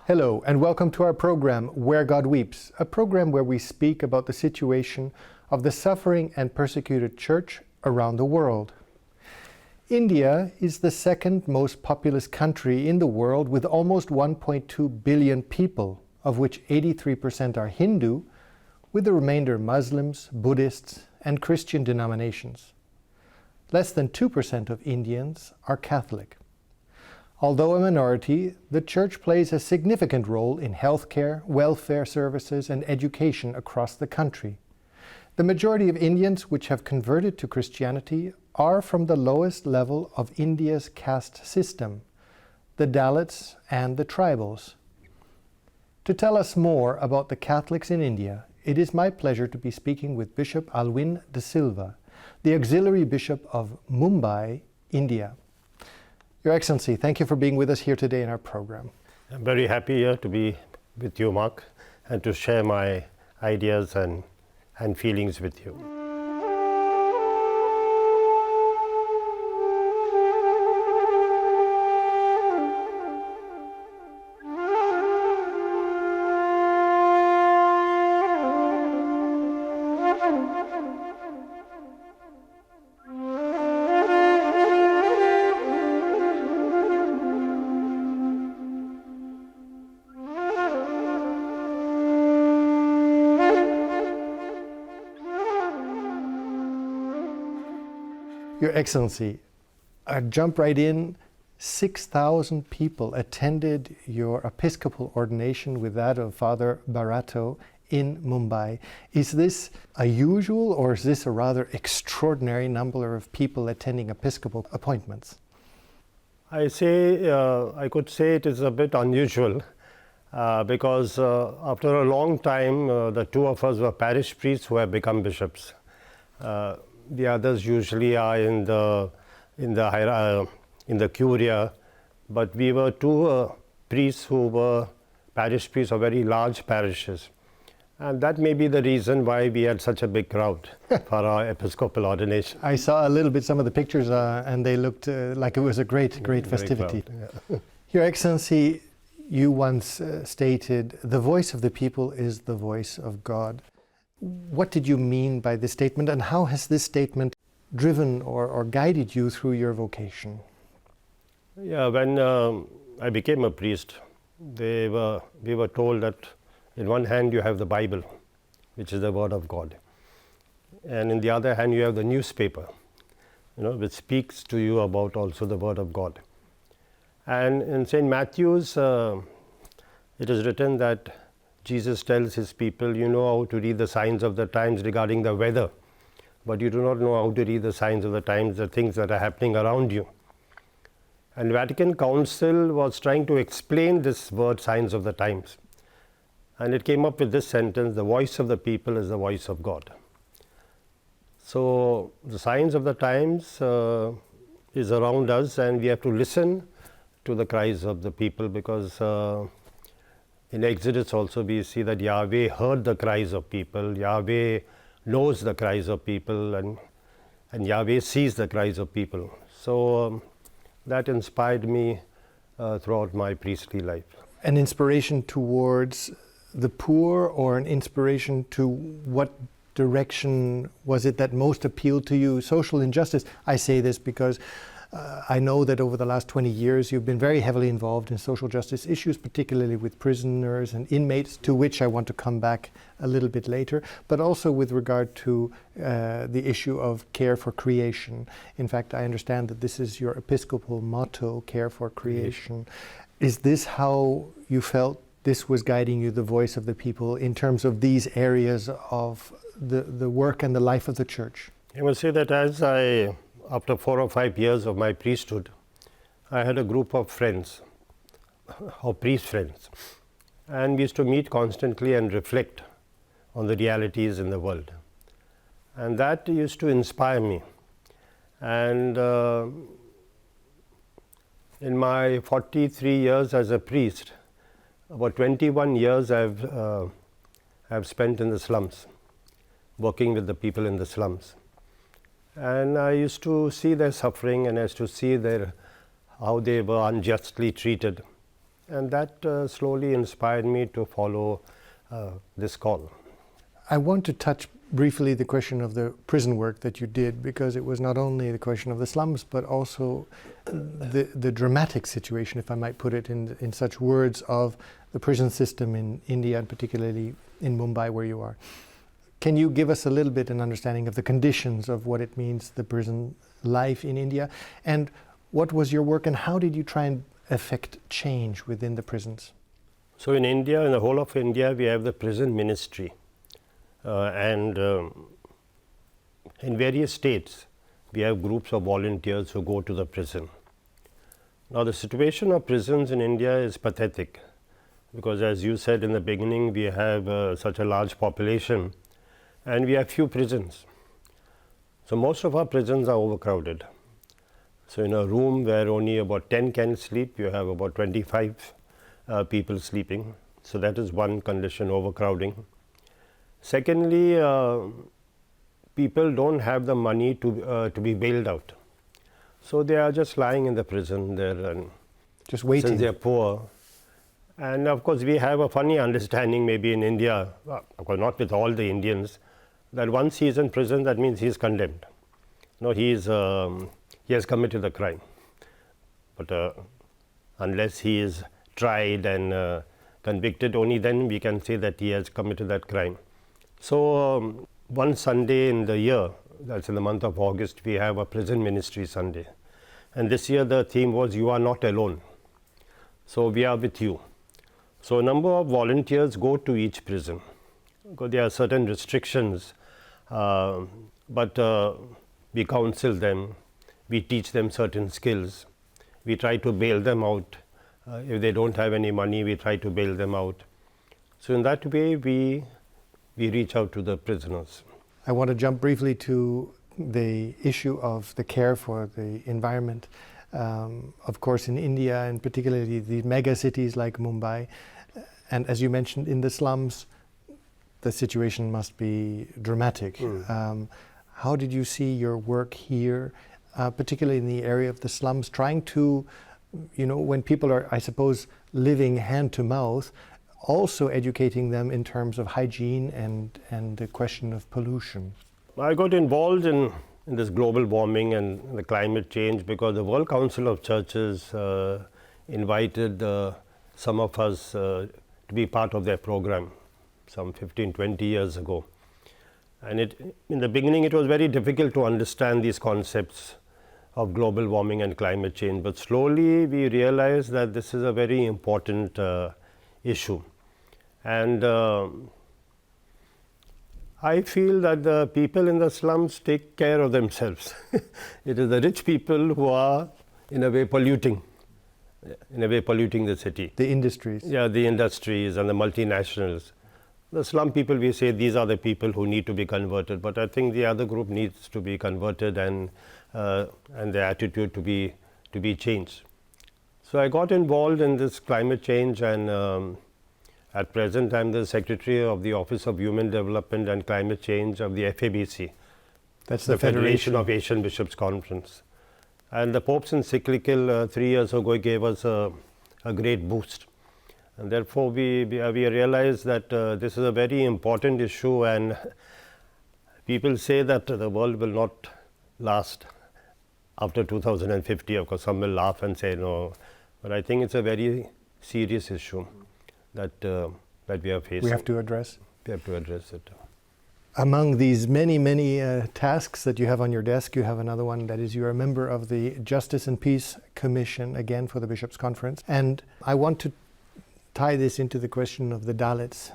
Hello, and welcome to our program, Where God Weeps, a program where we speak about the situation of the suffering and persecuted church around the world. India is the second most populous country in the world with almost 1.2 billion people, of which 83% are Hindu, with the remainder Muslims, Buddhists, and Christian denominations. Less than 2% of Indians are Catholic. Although a minority, the Church plays a significant role in healthcare, welfare services, and education across the country. The majority of Indians which have converted to Christianity are from the lowest level of India's caste system, the Dalits and the tribals. To tell us more about the Catholics in India, it is my pleasure to be speaking with Bishop Allwyn D'Silva, the Auxiliary Bishop of Mumbai, India. Your Excellency, thank you for being with us here today in our program. I'm very happy here to be with you, Mark, and to share my ideas and feelings with you. Your Excellency, I jump right in. 6,000 people attended your Episcopal ordination with that of Father Barato in Mumbai. Is this a usual or is this a rather extraordinary number of people attending Episcopal appointments? I could say it is a bit unusual because after a long time, the two of us were parish priests who have become bishops. The others usually are in the curia, but we were two priests who were parish priests of very large parishes, and that may be the reason why we had such a big crowd for our Episcopal ordination. I saw a little bit some of the pictures, and they looked like it was a great festivity. Crowd, yeah. Your Excellency, you once stated, "The voice of the people is the voice of God." What did you mean by this statement, and how has this statement driven or guided you through your vocation? Yeah, when I became a priest, we were told that in one hand you have the Bible, which is the Word of God, and in the other hand you have the newspaper, which speaks to you about also the Word of God. And in St. Matthew's, it is written that Jesus tells his people, you know how to read the signs of the times regarding the weather, but you do not know how to read the signs of the times, the things that are happening around you. And Vatican Council was trying to explain this word, signs of the times. And it came up with this sentence, the voice of the people is the voice of God. So the signs of the times is around us, and we have to listen to the cries of the people, because in Exodus also we see that Yahweh heard the cries of people, Yahweh knows the cries of people, and Yahweh sees the cries of people. So that inspired me throughout my priestly life. An inspiration towards the poor, or an inspiration to what direction was it that most appealed to you? Social injustice. I say this because I know that over the last 20 years you've been very heavily involved in social justice issues, particularly with prisoners and inmates, to which I want to come back a little bit later, but also with regard to the issue of care for creation. In fact, I understand that this is your Episcopal motto, care for creation. Is this how you felt this was guiding you, the voice of the people, in terms of these areas of the work and the life of the Church? I will say that after 4 or 5 years of my priesthood, I had a group of friends, or priest friends, and we used to meet constantly and reflect on the realities in the world. And that used to inspire me. And in my 43 years as a priest, about 21 years I've spent in the slums, working with the people in the slums. And I used to see their suffering, and I used to see how they were unjustly treated. and that slowly inspired me to follow this call. I want to touch briefly the question of the prison work that you did, because it was not only the question of the slums, but also the dramatic situation, if I might put it in such words, of the prison system in India, and particularly in Mumbai, where you are. Can you give us a little bit an understanding of the conditions of what it means, the prison life in India, and what was your work, and how did you try and affect change within the prisons? So in India, in the whole of India, we have the prison ministry. And in various states, we have groups of volunteers who go to the prison. Now, the situation of prisons in India is pathetic, because as you said in the beginning, we have such a large population and we have few prisons. So, most of our prisons are overcrowded. So, in a room where only about 10 can sleep, you have about 25 people sleeping. So, that is one condition, overcrowding. Secondly, people don't have the money to be bailed out. So, they are just lying in the prison there, and just waiting. Since they are poor. And of course, we have a funny understanding maybe in India, of course not with all the Indians, that once he is in prison, that means he is condemned. No, he has committed a crime. But unless he is tried and convicted, only then we can say that he has committed that crime. So, one Sunday in the year, that's in the month of August, we have a prison ministry Sunday. And this year the theme was, "You are not alone." So, we are with you. So, a number of volunteers go to each prison, because there are certain restrictions, but we counsel them, we teach them certain skills, we try to bail them out. If they don't have any money, we try to bail them out. So, in that way, we reach out to the prisoners. I want to jump briefly to the issue of the care for the environment. Of course, in India, and particularly the mega cities like Mumbai, and as you mentioned, in the slums, the situation must be dramatic. How did you see your work here, particularly in the area of the slums, trying to, when people are, I suppose, living hand to mouth, also educating them in terms of hygiene and the question of pollution? I got involved in this global warming and the climate change because the World Council of Churches invited some of us to be part of their program some 15-20 years ago. And in the beginning it was very difficult to understand these concepts of global warming and climate change, but slowly we realized that this is a very important issue. And I feel that the people in the slums take care of themselves. It is the rich people who are in a way polluting the city. The industries. Yeah, the industries and the multinationals. The slum people, we say these are the people who need to be converted, but I think the other group needs to be converted and their attitude to be changed. So I got involved in this climate change, and at present I am the Secretary of the Office of Human Development and Climate Change of the FABC. That's the Federation of Asian Bishops Conference. And the Pope's encyclical 3 years ago gave us a great boost. And therefore, we realized that this is a very important issue, and people say that the world will not last after 2050. Of course, some will laugh and say no, but I think it's a very serious issue that we are facing. We have to address. We have to address it. Among these many tasks that you have on your desk, you have another one, that is, you're a member of the Justice and Peace Commission, again for the Bishops' Conference. And I want to tie this into the question of the Dalits.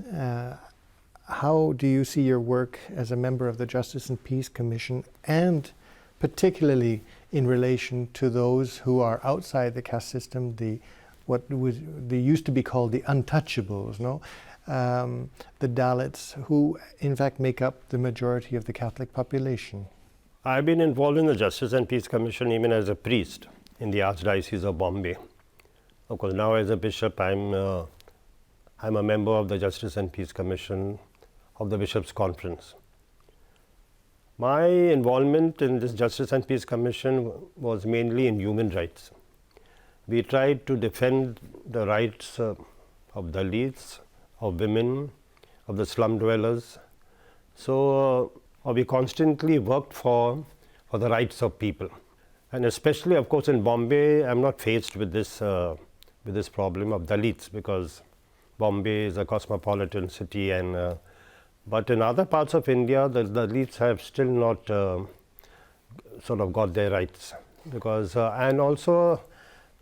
How do you see your work as a member of the Justice and Peace Commission, and particularly in relation to those who are outside the caste system, they used to be called the untouchables, no? The Dalits, who in fact make up the majority of the Catholic population? I've been involved in the Justice and Peace Commission even as a priest in the Archdiocese of Bombay. Of course, now as a bishop, I'm a member of the Justice and Peace Commission of the Bishops' Conference. My involvement in this Justice and Peace Commission was mainly in human rights. we tried to defend the rights of Dalits, of women, of the slum dwellers. So we constantly worked for the rights of people. And especially, of course, in Bombay, I'm not faced with this problem of Dalits, because Bombay is a cosmopolitan city, and but in other parts of India, the Dalits have still not sort of got their rights, because and also,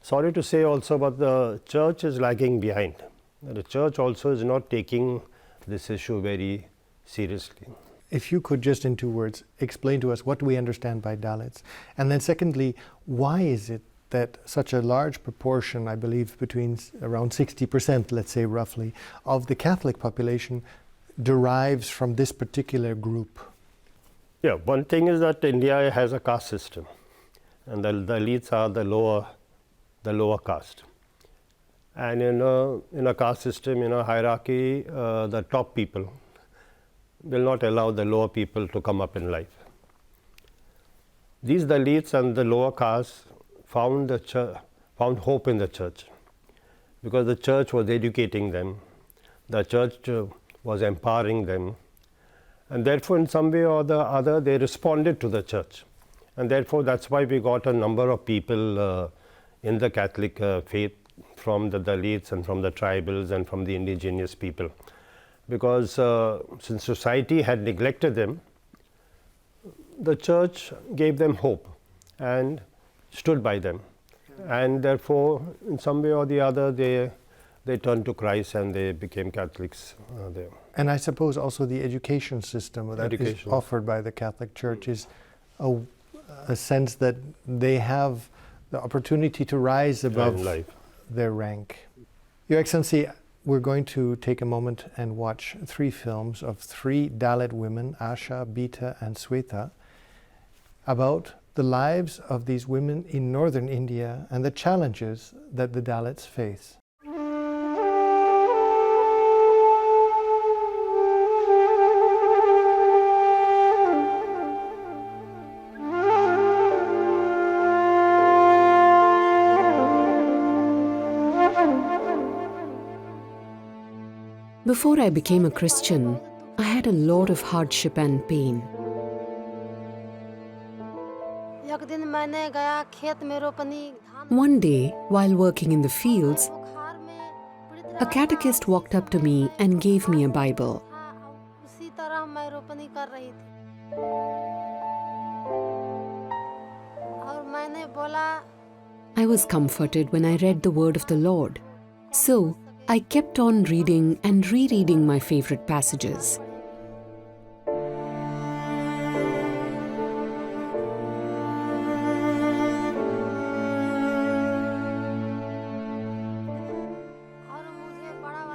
sorry to say also, but the church is lagging behind. The church also is not taking this issue very seriously. If you could just in 2 words explain to us what we understand by Dalits, and then secondly, why is it that such a large proportion, I believe between around 60%, let's say roughly, of the Catholic population derives from this particular group? Yeah, one thing is that India has a caste system, and the Dalits are the lower caste. And in a caste system, in a hierarchy, the top people will not allow the lower people to come up in life. These Dalits and the lower caste found hope in the church, because the church was educating them, the church was empowering them, and therefore in some way or the other they responded to the church. And therefore that's why we got a number of people in the Catholic faith from the Dalits and from the tribals and from the indigenous people. Because since society had neglected them, the church gave them hope and stood by them. And therefore, in some way or the other, they turned to Christ and they became Catholics there. And I suppose also the education system that is offered by the Catholic Church is a sense that they have the opportunity to rise above their rank. Your Excellency, we're going to take a moment and watch 3 films of 3 Dalit women, Asha, Bita and Sweta, about the lives of these women in northern India and the challenges that the Dalits face. Before I became a Christian, I had a lot of hardship and pain. One day, while working in the fields, a catechist walked up to me and gave me a Bible. I was comforted when I read the word of the Lord. So, I kept on reading and rereading my favorite passages.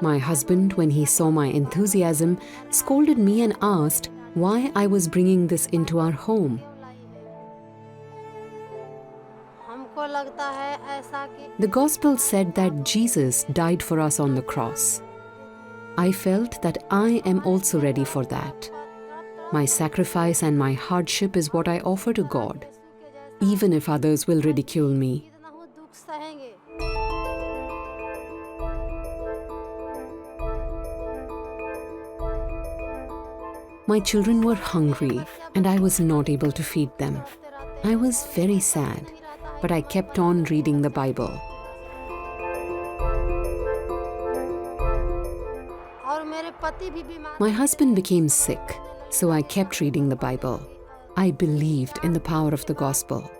My husband, when he saw my enthusiasm, scolded me and asked why I was bringing this into our home. The Gospel said that Jesus died for us on the cross. I felt that I am also ready for that. My sacrifice and my hardship is what I offer to God, even if others will ridicule me. My children were hungry and I was not able to feed them. I was very sad, but I kept on reading the Bible. My husband became sick, so I kept reading the Bible. I believed in the power of the gospel.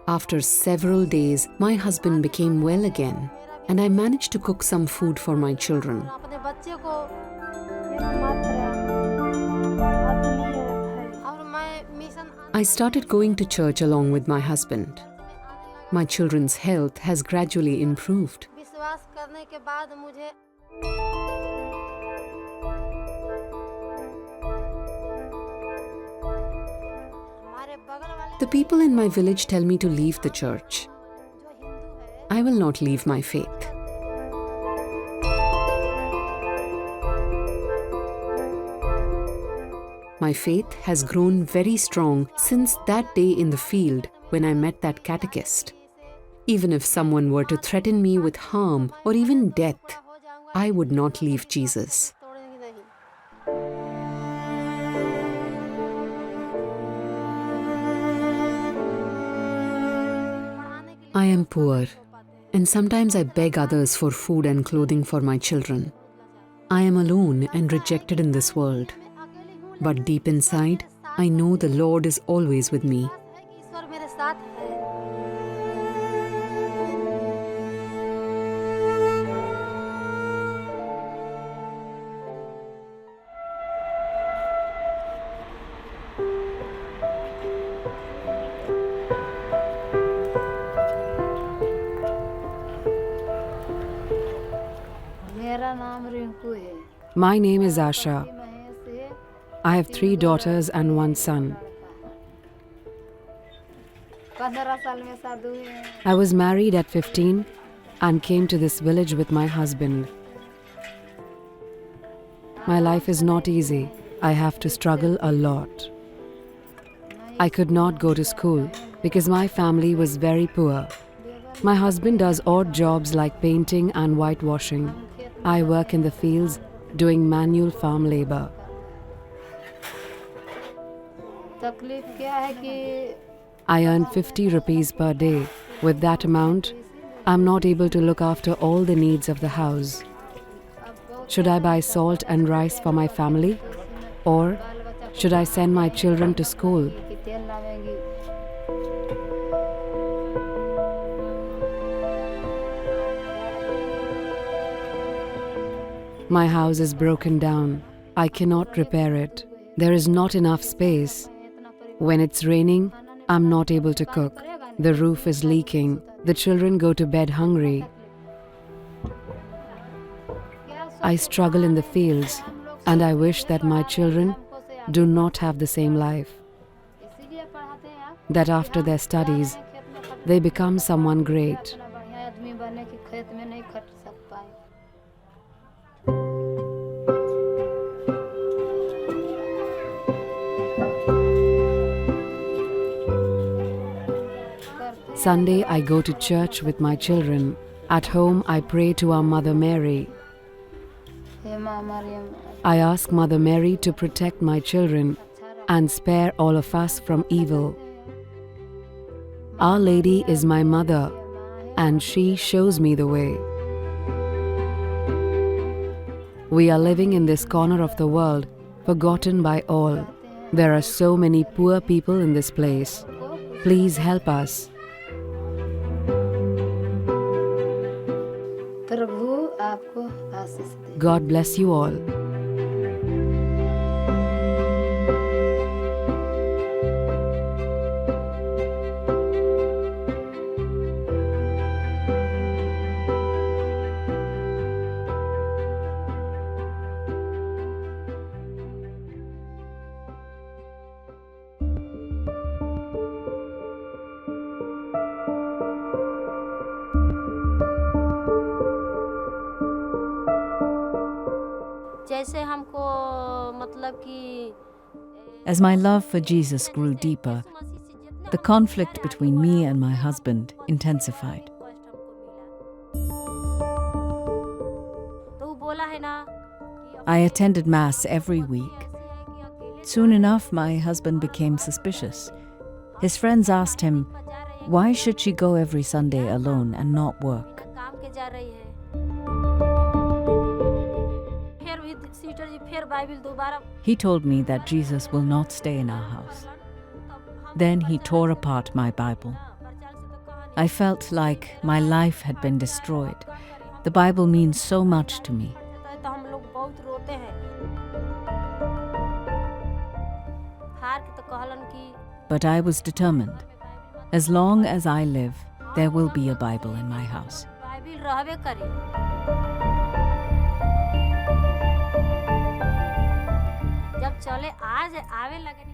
After several days, my husband became well again, and I managed to cook some food for my children. I started going to church along with my husband. My children's health has gradually improved. The people in my village tell me to leave the church. I will not leave my faith. My faith has grown very strong since that day in the field when I met that catechist. Even if someone were to threaten me with harm or even death, I would not leave Jesus. I am poor, and sometimes I beg others for food and clothing for my children. I am alone and rejected in this world. But deep inside, I know the Lord is always with me. My name is Asha. I have 3 daughters and 1 son. I was married at 15 and came to this village with my husband. My life is not easy. I have to struggle a lot. I could not go to school because my family was very poor. My husband does odd jobs like painting and whitewashing. I work in the fields doing manual farm labor. I earn 50 rupees per day. With that amount, I'm not able to look after all the needs of the house. Should I buy salt and rice for my family? Or should I send my children to school? My house is broken down. I cannot repair it. There is not enough space. When it's raining, I'm not able to cook. The roof is leaking. The children go to bed hungry. I struggle in the fields, and I wish that my children do not have the same life. That after their studies, they become someone great. Sunday, I go to church with my children. At home, I pray to our Mother Mary. I ask Mother Mary to protect my children and spare all of us from evil. Our Lady is my mother, and she shows me the way. We are living in this corner of the world, forgotten by all. There are so many poor people in this place. Please help us. God bless you all. As my love for Jesus grew deeper, the conflict between me and my husband intensified. I attended Mass every week. Soon enough, my husband became suspicious. His friends asked him, why should she go every Sunday alone and not work? He told me that Jesus will not stay in our house. Then he tore apart my Bible. I felt like my life had been destroyed. The Bible means so much to me. But I was determined. As long as I live, there will be a Bible in my house.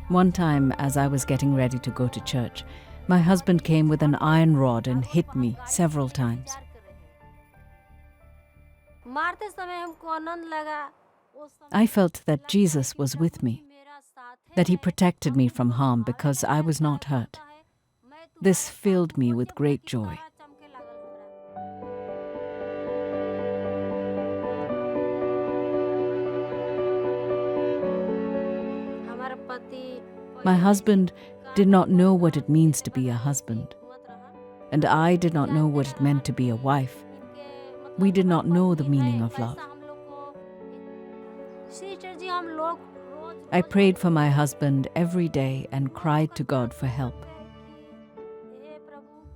One time, as I was getting ready to go to church, my husband came with an iron rod and hit me several times. I felt that Jesus was with me, that he protected me from harm because I was not hurt. This filled me with great joy. My husband did not know what it means to be a husband, and I did not know what it meant to be a wife. We did not know the meaning of love. I prayed for my husband every day and cried to God for help.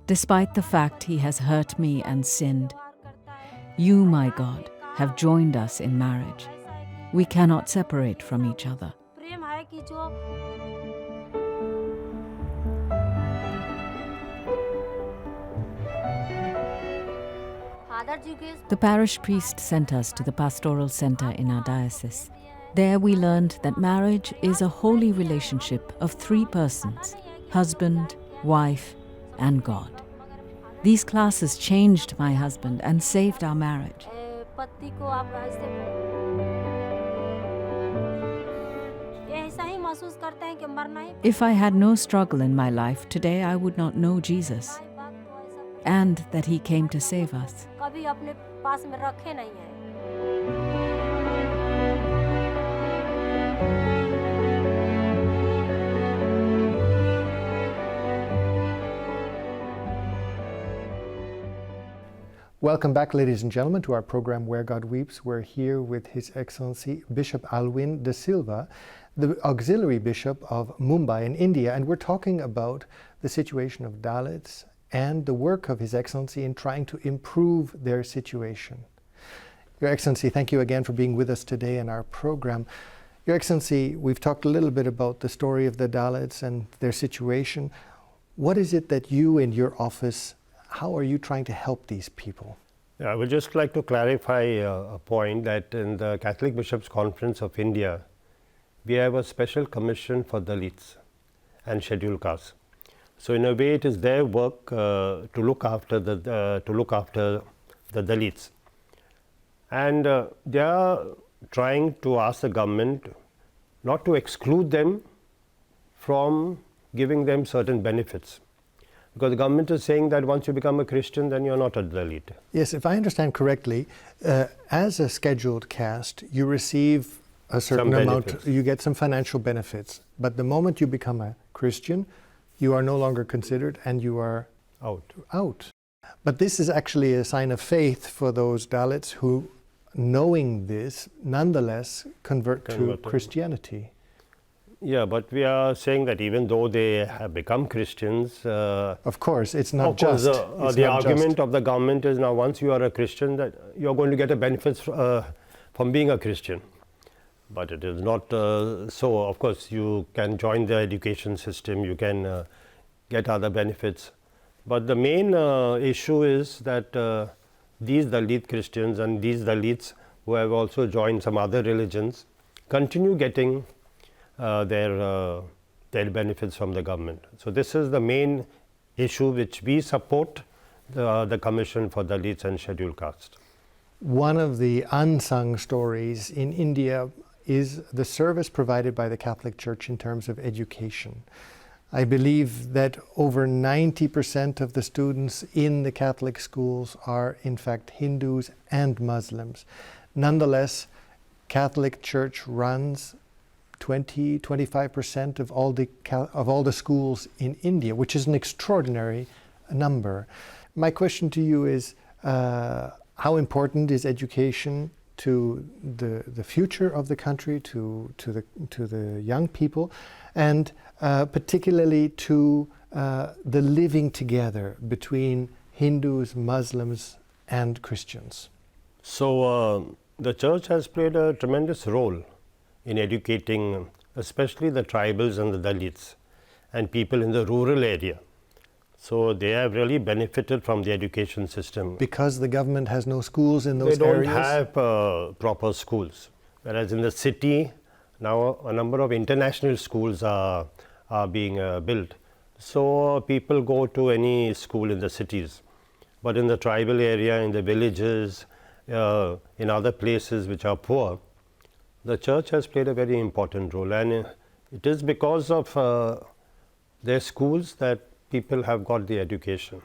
Despite the fact he has hurt me and sinned, you, my God, have joined us in marriage. We cannot separate from each other. The parish priest sent us to the pastoral center in our diocese. There we learned that marriage is a holy relationship of three persons: husband, wife, and God. These classes changed my husband and saved our marriage. If I had no struggle in my life, today I would not know Jesus and that He came to save us. Welcome back, ladies and gentlemen, to our program Where God Weeps. We're here with His Excellency Bishop Allwyn D'Silva, the Auxiliary Bishop of Mumbai in India, and we're talking about the situation of Dalits and the work of His Excellency in trying to improve their situation. Your Excellency, thank you again for being with us today in our program. Your Excellency, we've talked a little bit about the story of the Dalits and their situation. What is it that you in your office, how are you trying to help these people? I would just like to clarify a point that in the Catholic Bishops' Conference of India, we have a special commission for Dalits and scheduled castes. So in a way, it is their work to look after the Dalits, and they are trying to ask the government not to exclude them from giving them certain benefits. Because the government is saying that once you become a Christian, then you're not a Dalit. Yes, if I understand correctly, as a scheduled caste, you receive a certain amount, you get some financial benefits. But the moment you become a Christian, you are no longer considered and you are out. But this is actually a sign of faith for those Dalits who, knowing this, nonetheless convert to Christianity. Yeah, but we are saying that even though they have become Christians, of course, it's not just. The argument of the government is now once you are a Christian, that you are going to get a benefits from being a Christian. But it is not so. Of course, you can join the education system, you can get other benefits. But the main issue is that these Dalit Christians and these Dalits who have also joined some other religions continue getting their benefits from the government. So this is the main issue which we support the Commission for Dalits and Scheduled Caste. One of the unsung stories in India is the service provided by the Catholic Church in terms of education. I believe that over 90% of the students in the Catholic schools are in fact Hindus and Muslims. Nonetheless, Catholic Church runs 20-25% of all the schools in India, which is an extraordinary number. My question to you is, how important is education to the future of the country, to the young people, and particularly to the living together between Hindus, Muslims, and Christians? So the Church has played a tremendous role in educating especially the tribals and the Dalits and people in the rural area. So they have really benefited from the education system. Because the government has no schools in those areas? They don't have proper schools. Whereas in the city, now a number of international schools are being built. So people go to any school in the cities. But in the tribal area, in the villages, in other places which are poor, the Church has played a very important role, and it is because of their schools that people have got the education.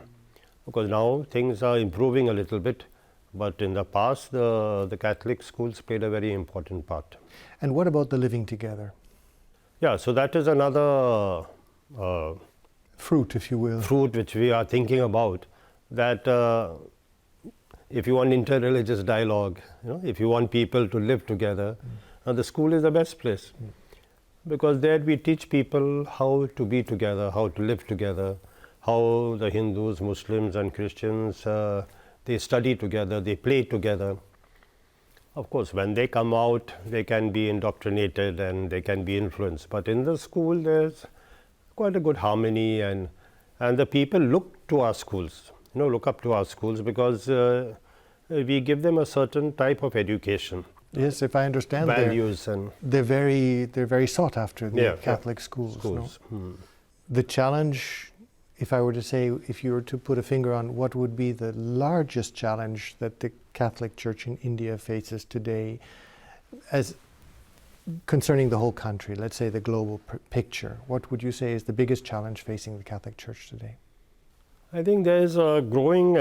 Because now things are improving a little bit, but in the past the Catholic schools played a very important part. And what about the living together? Yeah, so that is another Fruit, if you will. fruit which we are thinking about, that if you want interreligious dialogue, if you want people to live together, the school is the best place. Because there we teach people how to be together, how to live together, how the Hindus, Muslims and Christians, they study together, they play together. Of course, when they come out, they can be indoctrinated and they can be influenced. But in the school, there's quite a good harmony, and the people look to our schools, look up to our schools, because we give them a certain type of education. Yes, if I understand, values and they're very sought after, the Catholic schools. schools. The challenge, if I were to say, if you were to put a finger on what would be the largest challenge that the Catholic Church in India faces today, as concerning the whole country, let's say the global picture, what would you say is the biggest challenge facing the Catholic Church today? I think there is a growing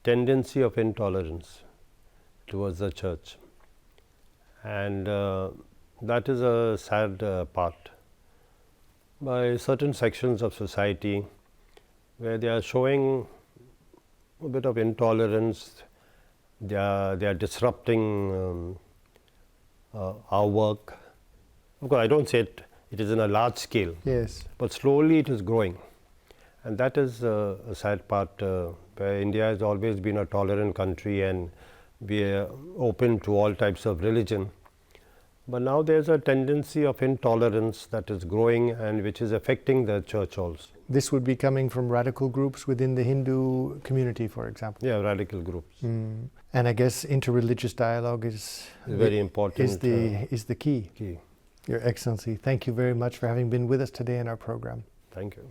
tendency of intolerance towards the church, and that is a sad part by certain sections of society, where they are showing a bit of intolerance. They are disrupting our work. Of course, I don't say it is in a large scale, Yes. but slowly it is growing, and that is a sad part, where India has always been a tolerant country and we are open to all types of religion. But now there's a tendency of intolerance that is growing and which is affecting the church also. This would be coming from radical groups within the Hindu community, for example. Yeah, radical groups. And I guess interreligious dialogue is Very important. is the key. Key. Your Excellency, thank you very much for having been with us today in our program. Thank you.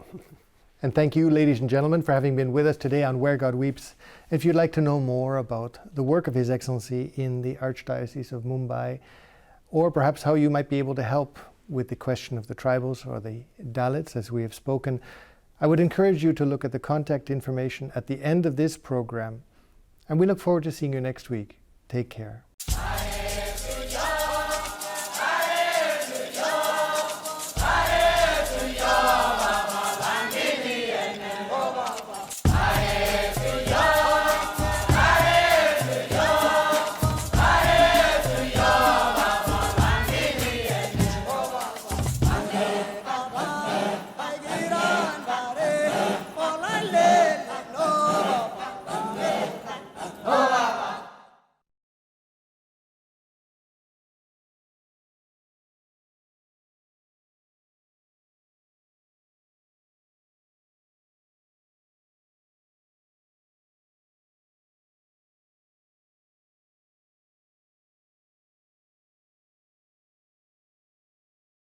And thank you, ladies and gentlemen, for having been with us today on Where God Weeps. If you'd like to know more about the work of His Excellency in the Archdiocese of Mumbai, or perhaps how you might be able to help with the question of the tribals or the Dalits, as we have spoken, I would encourage you to look at the contact information at the end of this program. And we look forward to seeing you next week. Take care.